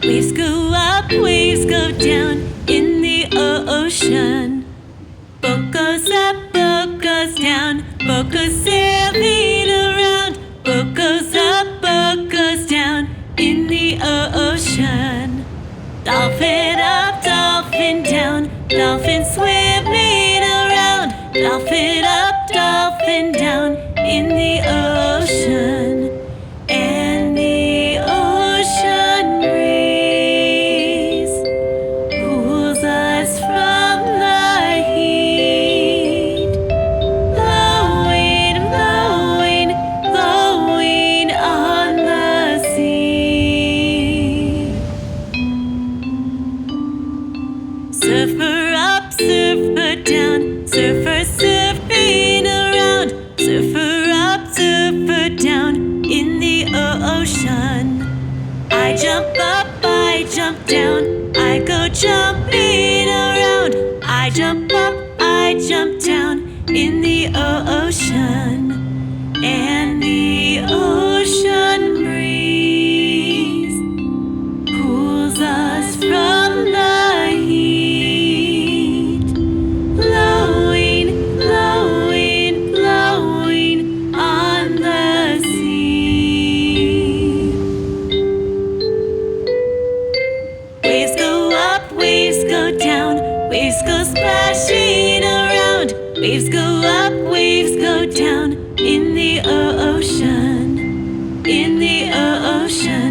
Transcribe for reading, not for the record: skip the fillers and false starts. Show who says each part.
Speaker 1: Waves go up, waves go down in the ocean. Boat goes up, boat goes down, boat goes sailing around. Boat goes up, boat goes down in the ocean. Dolphin up, dolphin down, dolphin swimming around. Dolphin up, dolphin down in the ocean. And the ocean breeze cools us from the heat. Blowing, blowing, blowing on the sea. Surfer up, surfer down, surfer surfing around. Surfer up, surfer down in the ocean. I jump up, I jump down, I go jumping around. I jump up, I jump down in the ocean. And the ocean breeze cools us from the heat. Blowing, blowing, blowing on the sea. Waves go up, waves go down, waves go splashing around. Waves go up, waves go down in the ocean, in the ocean.